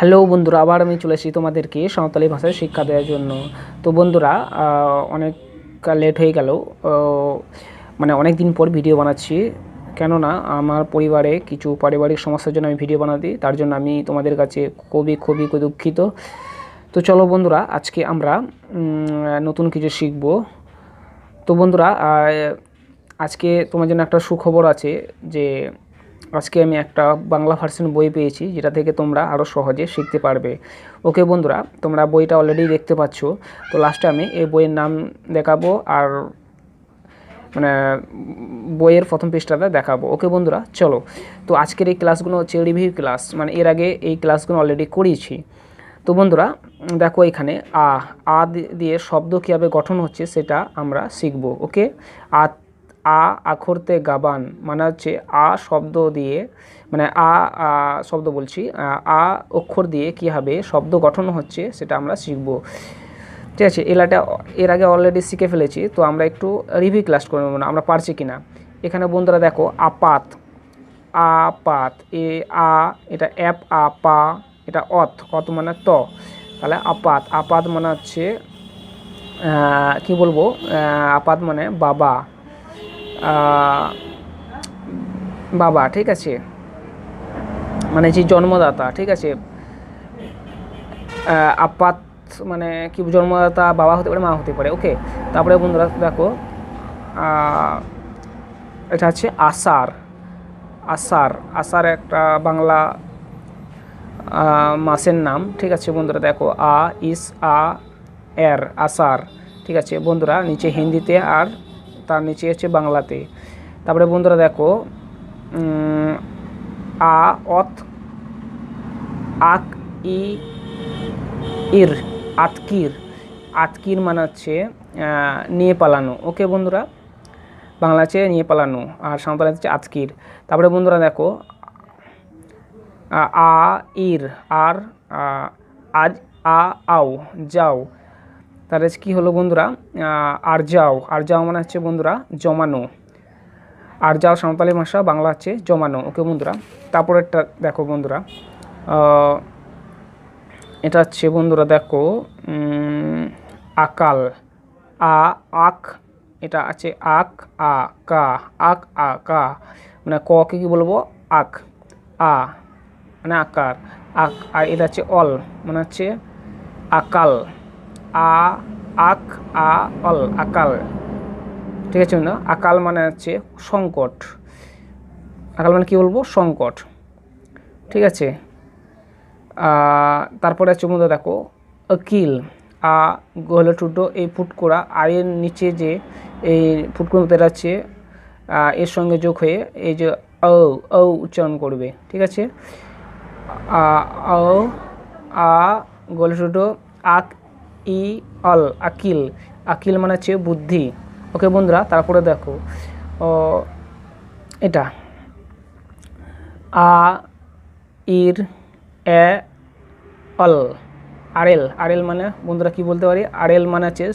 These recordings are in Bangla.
হ্যালো বন্ধুরা, আবার আমি চলে এসেছি তোমাদেরকে সাঁওতালি ভাষায় শিক্ষা দেওয়ার জন্য। তো বন্ধুরা, অনেক লেট হয়ে গেল, মানে অনেক দিন পর ভিডিও বানাচ্ছি। কেননা আমার পরিবারে কিছু পারিবারিক সমস্যার জন্য আমি ভিডিও বানাতে, তার জন্য আমি তোমাদের কাছে খুবই দুঃখিত। তো চলো বন্ধুরা, আজকে আমরা নতুন কিছু শিখব। তো বন্ধুরা, আজকে তোমার জন্য একটা সুখবর আছে যে আজকে আমি একটা বাংলা ভার্সন বই পেয়েছি, যেটা থেকে তোমরা আরও সহজে শিখতে পারবে। ওকে বন্ধুরা, তোমরা বইটা অলরেডি দেখতে পাচ্ছ। তো লাস্টে আমি এই বইয়ের নাম দেখাবো আর মানে বইয়ের প্রথম পৃষ্ঠাটা দেখাবো। ওকে বন্ধুরা, চলো। তো আজকের এই ক্লাসগুলো হচ্ছে রিভিউ ক্লাস, মানে এর আগে এই ক্লাসগুলো অলরেডি করিয়েছি। তো বন্ধুরা দেখো, এখানে আ দিয়ে শব্দ কীভাবে গঠন হচ্ছে সেটা আমরা শিখব। ওকে, আখরতে গাবান মানে হচ্ছে আ শব্দ দিয়ে, মানে শব্দ বলছি, অক্ষর দিয়ে কীভাবে শব্দ গঠন হচ্ছে সেটা আমরা শিখব। ঠিক আছে, এর আগে অলরেডি শিখে ফেলেছি, তো আমরা একটু রিভিউ ক্লাস করে নেব না আমরা পারছি কি না। এখানে বন্ধুরা দেখো, আপাত এটা অ্যাপ আপা, এটা অত মানে ত, তাহলে আপাত মানে হচ্ছে কি বলবো, আপাত মানে বাবা, বাবা, ঠিক আছে, মানে যে জন্মদাতা, ঠিক আছে। আপাত মানে কি, জন্মদাতা বাবা হতে পারে, মা হতে পারে। ওকে, তারপরে বন্ধুরা দেখো, এটা হচ্ছে আষাঢ় একটা বাংলা মাসের নাম, ঠিক আছে বন্ধুরা। দেখো এর আষাঢ়, ঠিক আছে বন্ধুরা, নিচে হিন্দিতে আর তার নিচে হচ্ছে বাংলাতে। তারপরে বন্ধুরা দেখো, আক ই ইর আতকির মানে হচ্ছে নিয়ে পালানো। ওকে বন্ধুরা, বাংলা হচ্ছে নিয়ে পালানো আর সাঁওতালি হচ্ছে আতকির। তারপরে বন্ধুরা দেখো, ইর আর আজ আও যাও, তাহলে কী হলো বন্ধুরা, আর যাও মানে হচ্ছে বন্ধুরা জমানো। আর যাও সাঁওতালি ভাষা, বাংলা হচ্ছে জমানো। ওকে বন্ধুরা, তারপরেরটা দেখো বন্ধুরা, এটা হচ্ছে বন্ধুরা দেখো, আকাল আক, এটা আছে আক কা, মানে ককে কি বলবো, আক মানে আকার, আর এটা হচ্ছে অল মানে হচ্ছে আকাল, অল আকাল, ঠিক আছে না। আকাল মানে হচ্ছে সংকট, আকাল মানে কি বলবো, সংকট, ঠিক আছে। তারপরে হচ্ছে বন্ধুরা দেখো, আকিল গহলে টুটো, এই ফুটকোড়া আয়ের নিচে যে এই ফুটকোড়া মধ্যে আছে, এর সঙ্গে যোগ হয়ে এই যে ও উচ্চারণ করবে, ঠিক আছে। গহলে টুটো ই অল আকিল মানে হচ্ছে বুদ্ধি। ওকে বন্ধুরা, তারপরে দেখো এটা ইর এ অল আরেল মানে বন্ধুরা কি বলতে পারি, আরেল মানে হচ্ছে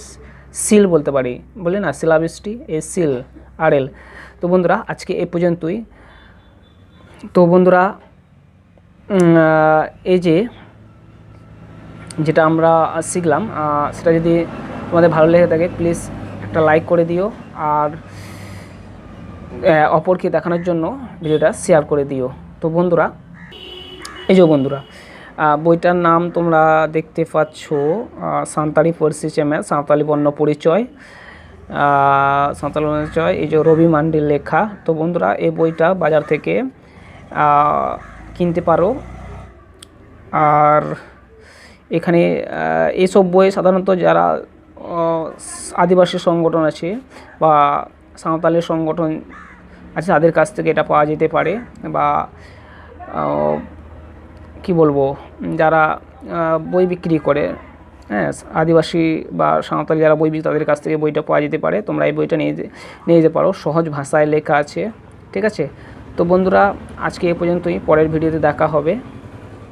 সিল বলতে পারি, বলি না সিলাবিসটি, এ সিল আরেল। তো বন্ধুরা আজকে এই পর্যন্তই। তো বন্ধুরা, এই যেটা আমরা শিখলাম, সেটা যদি তোমাদের ভালো লেগে থাকে প্লিজ একটা লাইক করে দিও, আর অপরকে দেখানোর জন্য ভিডিওটা শেয়ার করে দিও। তো বন্ধুরা, এই যে বন্ধুরা, বইটার নাম তোমরা দেখতে পাচ্ছ, সাঁওতালি পরিসিস্টেমে সাঁওতালি বর্ণ পরিচয়, এই যে রবি মান্ডির লেখা। তো বন্ধুরা, এই বইটা বাজার থেকে কিনতে পারো। আর এখানে এইসব বই সাধারণত যারা আদিবাসী সংগঠন আছে বা সাঁওতালি সংগঠন আছে তাদের কাছ থেকে এটা পাওয়া যেতে পারে, বা কি বলবো, যারা বই বিক্রি করে, হ্যাঁ, আদিবাসী বা সাঁওতালি যারা বই বিক্রি, তাদের কাছ থেকে বইটা পাওয়া যেতে পারে। তোমরা এই বইটা নিয়ে যেতে পারো, সহজ ভাষায় লেখা আছে, ঠিক আছে। তো বন্ধুরা আজকে এ পর্যন্তই, পরের ভিডিওতে দেখা হবে।